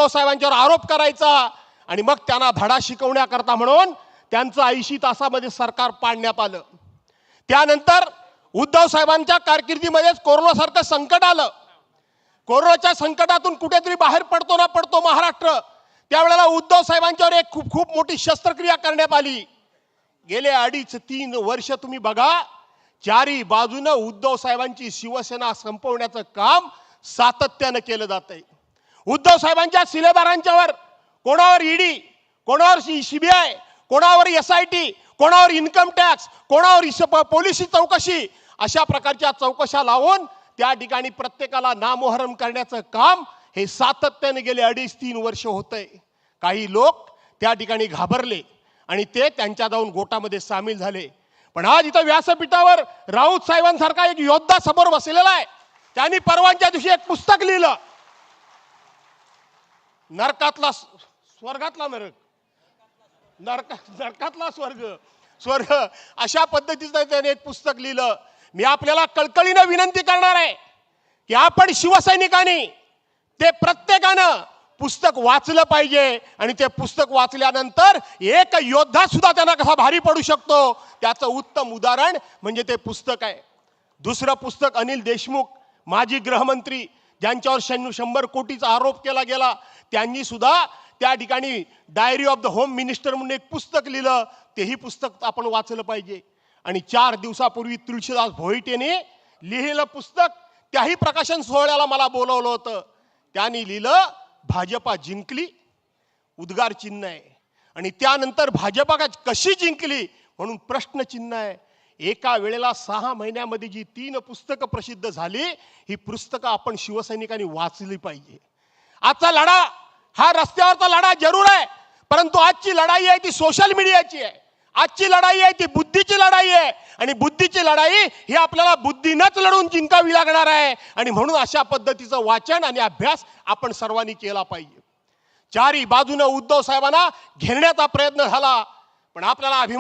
उद्धव साहेबांच्यावर आरोप करायचा आणि मग त्यांना धडा शिकवण्याकरता म्हणून त्यांचं 80 तासामध्ये सरकार पाडण्यात आलं। त्यानंतर उद्धव साहेबांच्या कारकिर्दीमध्येच कोरोनासारखं संकट आलं। कोरोनाच्या संकटातून कुठेतरी बाहेर पडतो महाराष्ट्र। त्यावेळेला उद्धव साहेबांच्यावर एक खूप मोठी शस्त्रक्रिया करण्यात आली। गेले 2.5-3 वर्ष तुम्ही बघा, चारी बाजूने उद्धव साहेबांची शिवसेना संपवण्याचं काम सातत्याने केलं जातंय। उद्धव साहेबांच्या शिलेदारांच्यावर कोणावर ईडी, कोणावर सीबीआय, कोणावर SIT, कोणावर इन्कम टॅक्स, कोणावर पोलीस चौकशी, अशा प्रकारच्या चौकशा लावून त्या ठिकाणी प्रत्येकाला नामोहरम करण्याचं काम हे सातत्याने गेले 2.5-3 वर्ष होतंय। काही लोक त्या ठिकाणी घाबरले आणि ते त्यांच्या जाऊन गोटामध्ये सामील झाले। पण आज इथं व्यासपीठावर राऊत साहेबांसारखा एक योद्धा समोर बसलेला आहे। त्यांनी परवाच्या दिवशी एक पुस्तक लिहिलं, नरकातला स्वर्गातला नरक, नरकातला स्वर्ग, अशा पद्धतीचं त्याने एक पुस्तक लिहिलं। मी आपल्याला कळकळीने विनंती करणार आहे की आपण शिवसैनिकांनी ते प्रत्येकानं पुस्तक वाचलं पाहिजे आणि ते पुस्तक वाचल्यानंतर एक योद्धा सुद्धा त्यांना कसा भारी पडू शकतो त्याचं उत्तम उदाहरण म्हणजे ते पुस्तक आहे। दुसरं पुस्तक अनिल देशमुख, माजी गृहमंत्री, ज्यांच्यावर 100 कोटीचा आरोप केला गेला, त्यांनी सुद्धा त्या ठिकाणी diary of the home minister म्हणून एक पुस्तक लिहिलं। तेही पुस्तक आपण वाचलं पाहिजे। आणि 4 दिवसापूर्वी तुळशीदास भोईट यांनी लिहिलेलं पुस्तक, त्याही प्रकाशन सोहळ्याला मला बोलवलं होतं। त्यांनी लिहिलं, भाजपा जिंकली, उद्गार चिन्ह आहे, आणि त्यानंतर भाजपा कशी जिंकली म्हणून प्रश्नचिन्ह आहे। एका वेळेला 6 महिन्यामध्ये जी 3 पुस्तकं प्रसिद्ध झाली, ही पुस्तकं आपण शिवसैनिकांनी वाचली पाहिजे। आजचा लढा हा रस्त्यावरचा लढा जरूर आहे, परंतु आजची लढाई आहे ती सोशल मीडियाची आहे। आजची लढाई आहे ती बुद्धीची लढाई आहे, आणि बुद्धीची लढाई ही आपल्याला बुद्धीनंच लढून जिंकावी लागणार आहे। आणि म्हणून अशा पद्धतीचं वाचन आणि अभ्यास आपण सर्वांनी केला पाहिजे। चारी बाजूने उद्धव साहेबांना घेरण्याचा प्रयत्न झाला, पण आपल्याला अभिमान